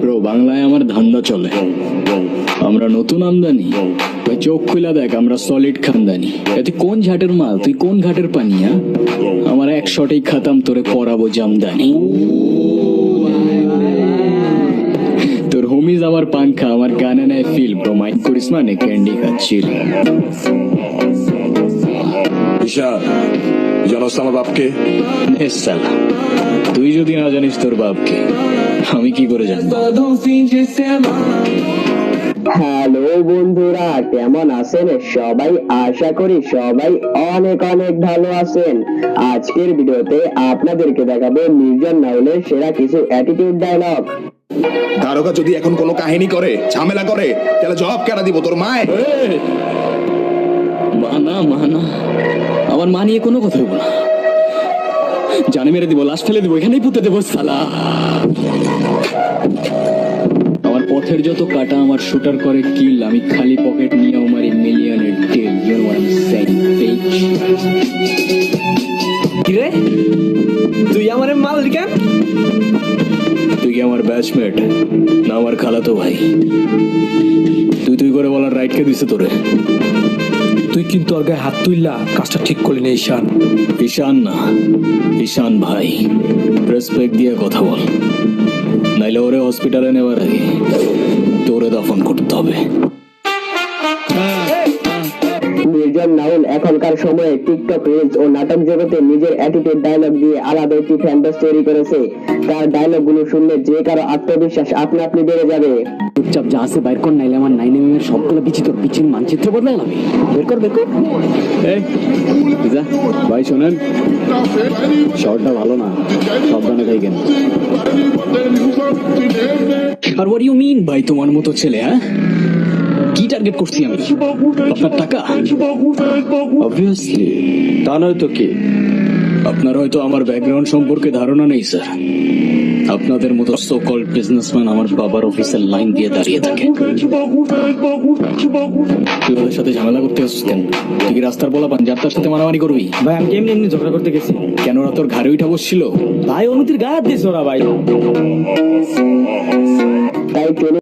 Bro, বাংলায় আমার ধান্দা চলে। আমরা নতুন আমদানি, তুই চোখ খুলা দেখ, আমরা সলিড খানদানি। তুই কোন ঝাটের মাল, তুই কোন ঘাটের পানিয়া? আমার এক শটেই খাতাম, তোরে পরাবো জামদানি। তোর হোমিজ আমার পাংখা, আমার গানে নেয় ফিল। ব্রো মাইক করিস মানে ক্যান্ডি খাচ্ছিল। ঈশান, জানোস আমার বাপকে? তুই যদি না জানিস তোর বাপকে, আমি কি করে জানবো? হ্যালো বন্ধুরা, কেমন আছেন সবাই? আশা করি সবাই অনেক অনেক ভালো আছেন। আজকের ভিডিওতে আপনাদেরকে দেখাবো মির্জা নাউলের সেরা কিছু অ্যাটিটিউড ডায়লগ। দারোগা যদি এখন কোনো কাহিনী করে, ঝামেলা করে, তাহলে জবাব কেনা দিব তোর মায়? মানা মানা, আমার মা নিয়ে কোনো কথা বলবো না। জানে মেরে দিব, লাশ ফেলে দেবো, এখানেই পুঁতে দেবো সালা। আমার পথের যত কাটা আমার শুটার করে কিল, আমি খালি পকেট নিয়ে আমার মিলিয়নের টেল। You know what I am saying, page. কি রে, তুই আমারে মাল কেন? তুই কি আমার ব্যাচমেট না আমার খালাতো ভাই? তুই তুই করে বলার রাইট কে দিছে তোরে? তুই কিন্তু ওর গায়ে হাত তুললা, কাজটা ঠিক করলি না ঈশান। ঈশান না, ঈশান ভাই। রেসপেক্ট দিয়ে কথা বল, নাইলে ওরে হসপিটালে নেওয়ার আগে তোরে দফন করতে হবে। মির্জা নাউল এখনকার সময়ে টিকটক রিলস ও নাটক জগতে নিজের অ্যাটিটিউড ডায়লগ দিয়ে আলাদা একটি ফ্যান বেস তৈরি করেছে। তার ডায়লগ গুলো শুনলে যে কারো আত্মবিশ্বাস আপনা আপনি বেড়ে যাবে। চুপচাপ যা আছে বাইর কর, নাইলে আমার 9mm এর সবগুলো বিচিত্র পিচির মানচিত্র বদলাই যাবে। বের কর বের কর। ভাই শোনেন, শর্টটা ভালো না, সাবধানে খাইকেন। আর হোয়াট ইউ মিন ভাই, তোমার মতো ছেলে? হ্যাঁ, কি টার্গেট করছি আমি? আপনার টাকা? অবভিয়াসলি। তা নয় তো কি? আপনার হয়তো আমার ব্যাকগ্রাউন্ড সম্পর্কে ধারণা নেই স্যার। আপনাদের মতো সো কল্ড বিজনেসম্যান আমার বাবার অফিসের লাইন দিয়ে দাঁড়িয়ে থাকে। তুই ওদের সাথে ঝামেলা করতে আসছিস কেন? তুই কি রাস্তার বলা পান যার তার সাথে মারামারি করবি? ভাই আমি এমনি এমনি ঝগড়া করতে গেছি। কেন ওরা তোর ঘাড়ে উঠা বসছিল? ভাই অনুতির গায়ে হাত দিস ওরা ভাই। তাই ট্রেনে